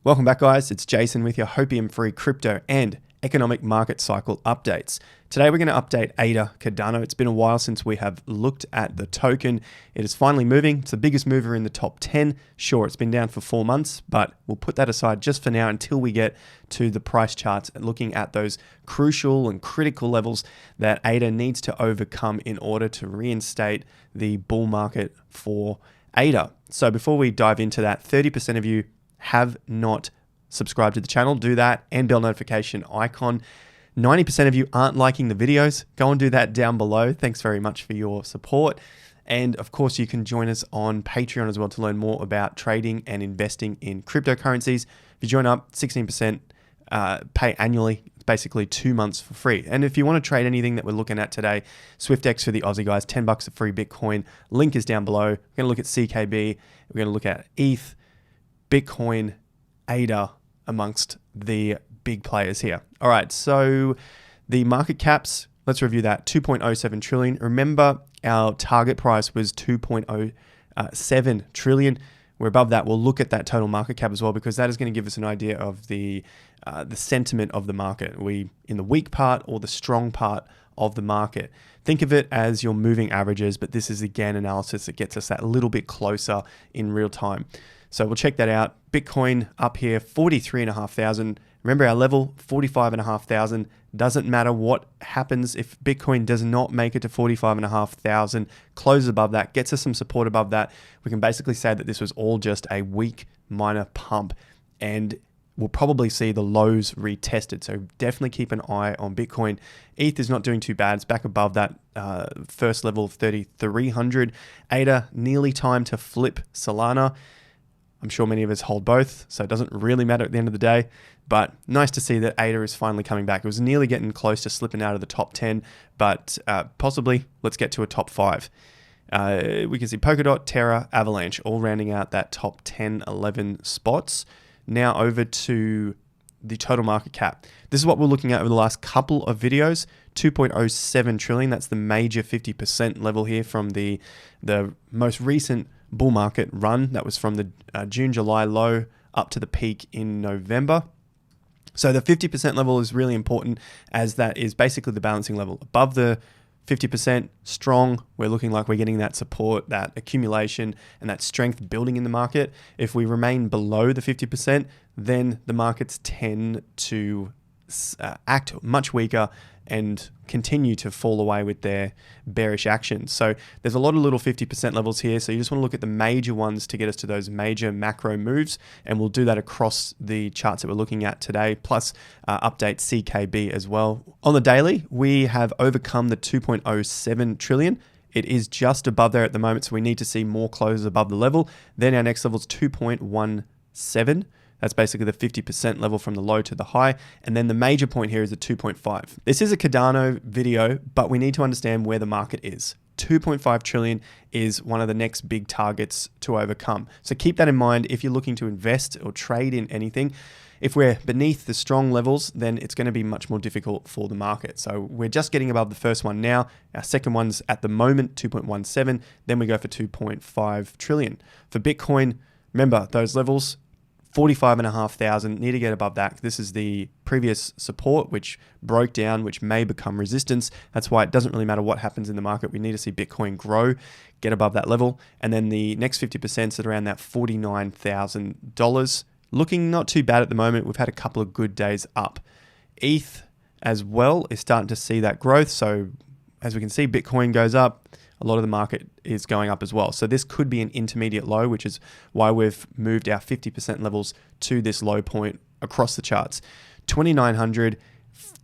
Welcome back, guys. It's Jason with your hopium-free crypto and economic market cycle updates. Today, we're going to update ADA Cardano. It's been a while since we have looked at the token. It is finally moving. It's the biggest mover in the top 10. Sure, it's been down for 4 months, but we'll put that aside just for now until we get to the price charts and looking at those crucial and critical levels that ADA needs to overcome in order to reinstate the bull market for ADA. So before we dive into that, 30% of you have not subscribed to the channel. Do that, and bell notification icon. 90% of you aren't liking the videos. Go and do that down below. Thanks very much for your support. And of course, you can join us on Patreon as well to learn more about trading and investing in cryptocurrencies. If you join up, 16% pay annually. It's basically 2 months for free. And if you want to trade anything that we're looking at today, SwiftX for the Aussie guys, $10 a free Bitcoin. Link is down below. We're going to look at CKB. We're going to look at ETH, Bitcoin, ADA, amongst the big players here. All right, so the market caps, let's review that. 2.07 trillion. Remember, our target price was 2.07 trillion. We're above that. We'll look at that total market cap as well, because that is going to give us an idea of the sentiment of the market. Are we in the weak part or the strong part of the market? Think of it as your moving averages, but this is again analysis that gets us that little bit closer in real time. So we'll check that out. Bitcoin up here, 43,500. Remember our level, 45,500. Doesn't matter what happens if Bitcoin does not make it to 45,500, closes above that, gets us some support above that. We can basically say that this was all just a weak minor pump, and we'll probably see the lows retested. So definitely keep an eye on Bitcoin. ETH is not doing too bad. It's back above that first level of 3,300. ADA, nearly time to flip Solana. I'm sure many of us hold both, so it doesn't really matter at the end of the day, but nice to see that ADA is finally coming back. It was nearly getting close to slipping out of the top 10, but possibly let's get to a top 5. We can see Polkadot, Terra, Avalanche, all rounding out that top 10, 11 spots. Now over to the total market cap. This is what we're looking at over the last couple of videos. 2.07 trillion, that's the major 50% level here from the most recent bull market run. That was from the June-July low up to the peak in November. So the 50% level is really important, as that is basically the balancing level. Above the 50% strong, we're looking like we're getting that support, that accumulation, and that strength building in the market. If we remain below the 50%, then the markets tend to act much weaker and continue to fall away with their bearish actions. So there's a lot of little 50% levels here. So you just want to look at the major ones to get us to those major macro moves. And we'll do that across the charts that we're looking at today, plus update CKB as well. On the daily, we have overcome the 2.07 trillion. It is just above there at the moment, so we need to see more closes above the level. Then our next level is 2.17. That's basically the 50% level from the low to the high. And then the major point here is the 2.5. This is a Cardano video, but we need to understand where the market is. 2.5 trillion is one of the next big targets to overcome. So keep that in mind if you're looking to invest or trade in anything. If we're beneath the strong levels, then it's going to be much more difficult for the market. So we're just getting above the first one now. Our second one's at the moment, 2.17. Then we go for 2.5 trillion. For Bitcoin, remember those levels, 45,500, need to get above that. This is the previous support, which broke down, which may become resistance. That's why it doesn't really matter what happens in the market. We need to see Bitcoin grow, get above that level. And then the next 50% is at around that $49,000. Looking not too bad at the moment. We've had a couple of good days up. ETH as well is starting to see that growth. So as we can see, Bitcoin goes up. A lot of the market is going up as well. So this could be an intermediate low, which is why we've moved our 50% levels to this low point across the charts. 2,900,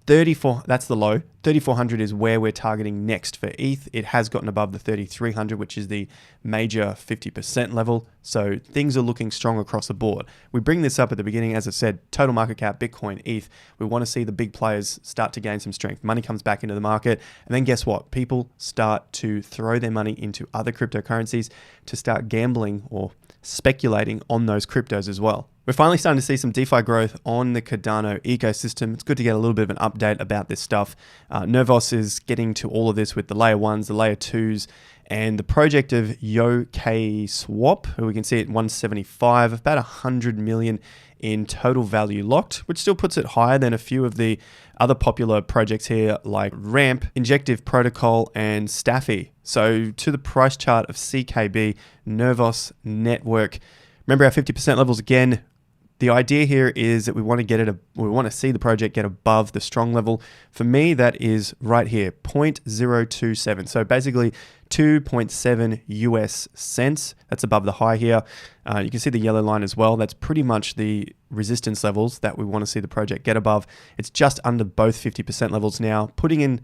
34, that's the low. 3,400 is where we're targeting next for ETH. It has gotten above the 3,300, which is the major 50% level. So things are looking strong across the board. We bring this up at the beginning, as I said, total market cap, Bitcoin, ETH. We want to see the big players start to gain some strength. Money comes back into the market. And then guess what? People start to throw their money into other cryptocurrencies to start gambling or speculating on those cryptos as well. We're finally starting to see some DeFi growth on the Cardano ecosystem. It's good to get a little bit of an update about this stuff. Nervos is getting to all of this with the layer 1s, the layer 2s, and the project of SundaeSwap, who we can see at 175, about 100 million in total value locked, which still puts it higher than a few of the other popular projects here like Ramp, Injective Protocol, and Staffy. So to the price chart of CKB, Nervos Network. Remember our 50% levels again. The idea here is that we want to see the project get above the strong level. For me, that is right here, 0.027. So basically 2.7 US cents. That's above the high here. You can see the yellow line as well. That's pretty much the resistance levels that we want to see the project get above. It's just under both 50% levels now, putting in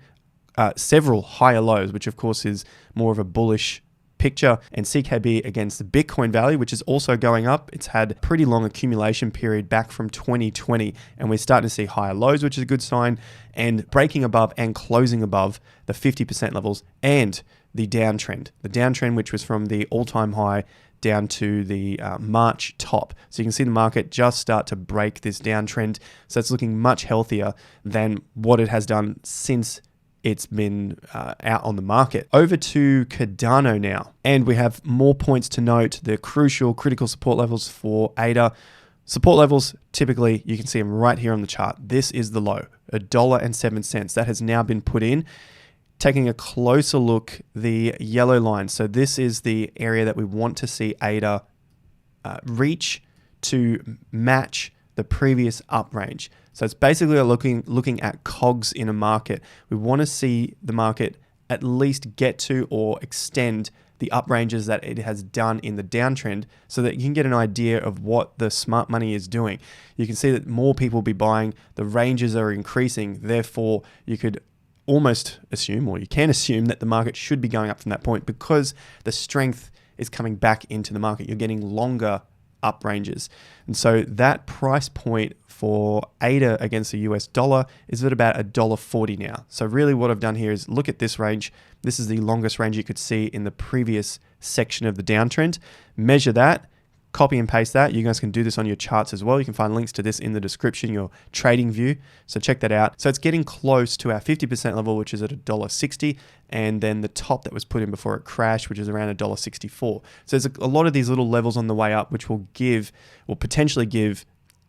several higher lows, which of course is more of a bullish picture. And CKB against the Bitcoin value, which is also going up. It's had a pretty long accumulation period back from 2020, and we're starting to see higher lows, which is a good sign, and breaking above and closing above the 50% levels and the downtrend. The downtrend, which was from the all-time high down to the March top. So you can see the market just start to break this downtrend. So it's looking much healthier than what it has done since it's been out on the market. Over to Cardano now. And we have more points to note. The crucial critical support levels for ADA. Support levels, typically, you can see them right here on the chart. This is the low, $1.07. That has now been put in. Taking a closer look, the yellow line. So this is the area that we want to see ADA reach to match the previous up range. So it's basically looking at cogs in a market. We want to see the market at least get to or extend the up ranges that it has done in the downtrend so that you can get an idea of what the smart money is doing. You can see that more people will be buying, the ranges are increasing, therefore you could almost assume, or you can assume, that the market should be going up from that point because the strength is coming back into the market. You're getting longer up ranges. And so that price point for ADA against the US dollar is at about $1.40 now. So really what I've done here is look at this range. This is the longest range you could see in the previous section of the downtrend. Measure that, copy and paste that. You guys can do this on your charts as well. You can find links to this in the description, your trading view. So check that out. So it's getting close to our 50% level, which is at $1.60. And then the top that was put in before it crashed, which is around $1.64. So there's a lot of these little levels on the way up, which will potentially give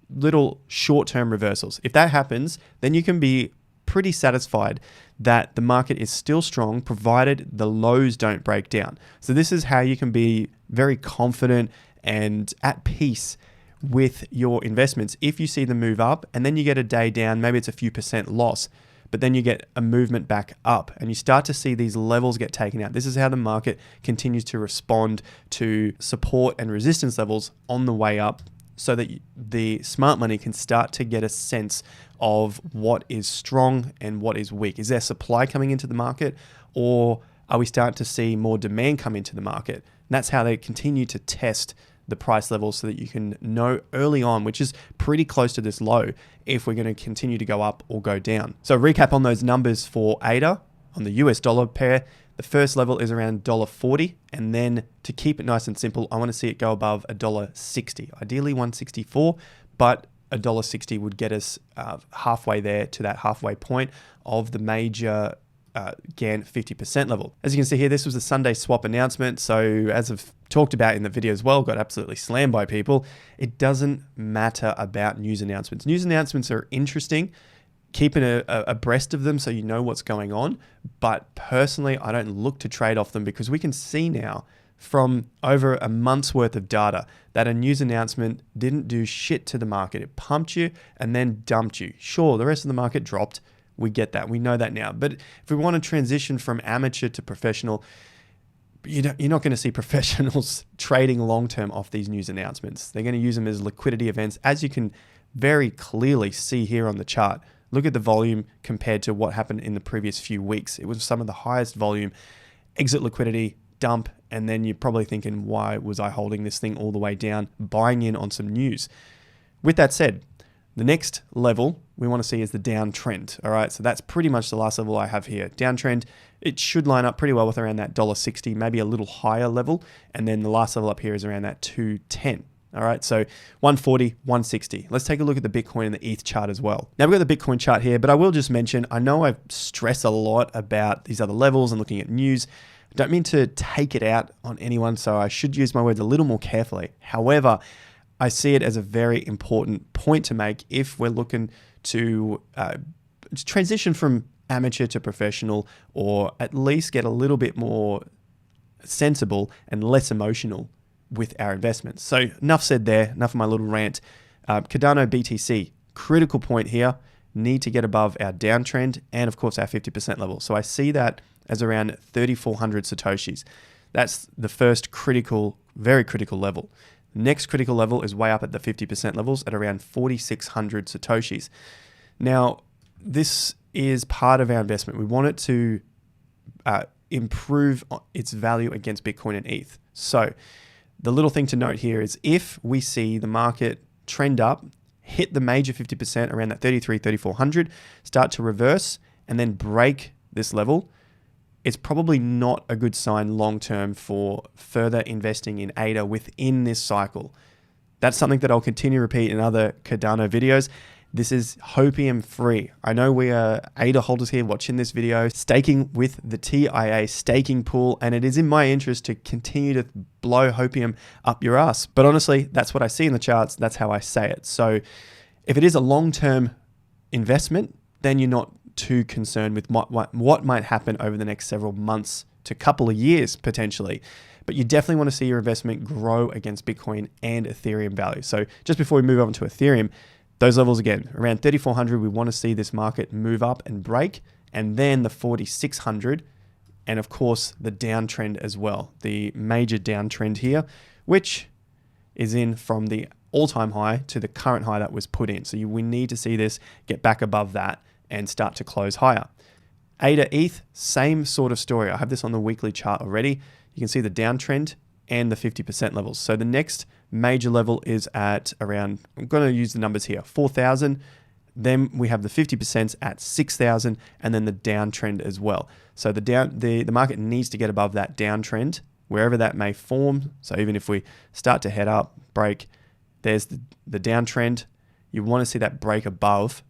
little short-term reversals. If that happens, then you can be pretty satisfied that the market is still strong, provided the lows don't break down. So this is how you can be very confident and at peace with your investments. If you see them move up and then you get a day down, maybe it's a few percent loss, but then you get a movement back up and you start to see these levels get taken out. This is how the market continues to respond to support and resistance levels on the way up, so that the smart money can start to get a sense of what is strong and what is weak. Is there supply coming into the market, or are we starting to see more demand come into the market? And that's how they continue to test the price levels so that you can know early on, which is pretty close to this low, if we're going to continue to go up or go down. So recap on those numbers for ADA on the US dollar pair. The first level is around $1.40, and then to keep it nice and simple, I want to see it go above $1.60, ideally $1.64, but $1.60 would get us halfway there to that halfway point of the major GAN 50% level. As you can see here, this was a SundaeSwap announcement. So as I've talked about in the video as well, got absolutely slammed by people. It doesn't matter about news announcements. News announcements are interesting, keeping abreast of them so you know what's going on. But personally, I don't look to trade off them because we can see now from over a month's worth of data that a news announcement didn't do shit to the market. It pumped you and then dumped you. Sure, the rest of the market dropped. We get that. We know that now. But if we want to transition from amateur to professional, you're not going to see professionals trading long-term off these news announcements. They're going to use them as liquidity events, as you can very clearly see here on the chart. Look at the volume compared to what happened in the previous few weeks. It was some of the highest volume, exit liquidity, dump, and then you're probably thinking, why was I holding this thing all the way down, buying in on some news? With that said, the next level we want to see is the downtrend. All right, so that's pretty much the last level I have here. Downtrend, it should line up pretty well with around that $1.60, maybe a little higher level. And then the last level up here is around that $2.10. All right, so 140, 160. Let's take a look at the Bitcoin and the ETH chart as well. Now we've got the Bitcoin chart here, but I will just mention, I know I stress a lot about these other levels and looking at news. I don't mean to take it out on anyone, so I should use my words a little more carefully. However, I see it as a very important point to make if we're looking to transition from amateur to professional, or at least get a little bit more sensible and less emotional with our investments. So enough said there, enough of my little rant. Cardano BTC, critical point here, need to get above our downtrend and of course our 50% level. So I see that as around 3,400 Satoshis. That's the first critical, very critical level. Next critical level is way up at the 50% levels at around 4,600 Satoshis. Now, this is part of our investment. We want it to improve its value against Bitcoin and ETH. So the little thing to note here is if we see the market trend up, hit the major 50% around that 3,400, start to reverse and then break this level, it's probably not a good sign long-term for further investing in ADA within this cycle. That's something that I'll continue to repeat in other Cardano videos. This is hopium free. I know we are ADA holders here watching this video, staking with the TIA staking pool, and it is in my interest to continue to blow hopium up your ass. But honestly, that's what I see in the charts. That's how I say it. So if it is a long-term investment, then you're not too concerned with what might happen over the next several months to couple of years potentially. But you definitely want to see your investment grow against Bitcoin and Ethereum value. So just before we move on to Ethereum, those levels again, around 3,400, we want to see this market move up and break, and then the 4,600, and of course the downtrend as well, the major downtrend here, which is in from the all-time high to the current high that was put in. So we need to see this get back above that and start to close higher. ADA ETH, same sort of story. I have this on the weekly chart already. You can see the downtrend and the 50% levels. So the next major level is at around, I'm going to use the numbers here, 4,000. Then we have the 50% at 6,000, and then the downtrend as well. So the market needs to get above that downtrend, wherever that may form. So even if we start to head up, break, there's the downtrend. You want to see that break above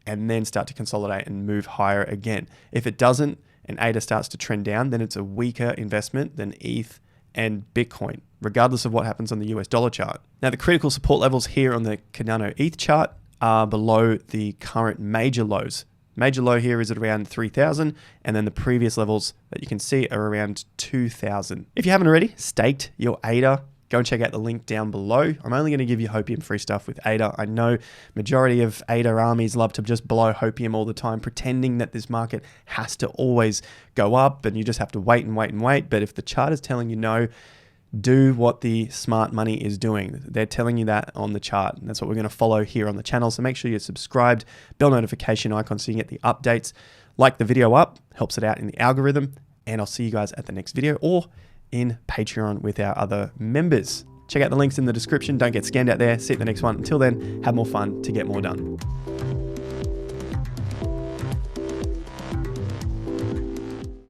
and then start to consolidate and move higher again. If it doesn't and ADA starts to trend down, then it's a weaker investment than ETH and Bitcoin, regardless of what happens on the US dollar chart. Now, the critical support levels here on the Cardano ETH chart are below the current major lows. Major low here is at around 3,000, and then the previous levels that you can see are around 2,000. If you haven't already staked your ADA, go and check out the link down below. I'm only going to give you hopium free stuff with ADA. I know majority of ADA armies love to just blow hopium all the time, pretending that this market has to always go up and you just have to wait and wait and wait. But if the chart is telling you no, do what the smart money is doing. They're telling you that on the chart. And that's what we're going to follow here on the channel. So make sure you're subscribed, bell notification icon so you can get the updates. Like the video up, helps it out in the algorithm. And I'll see you guys at the next video or in Patreon with our other members. Check out the links in the description. Don't get scammed out there. See you at the next one. Until then, have more fun to get more done.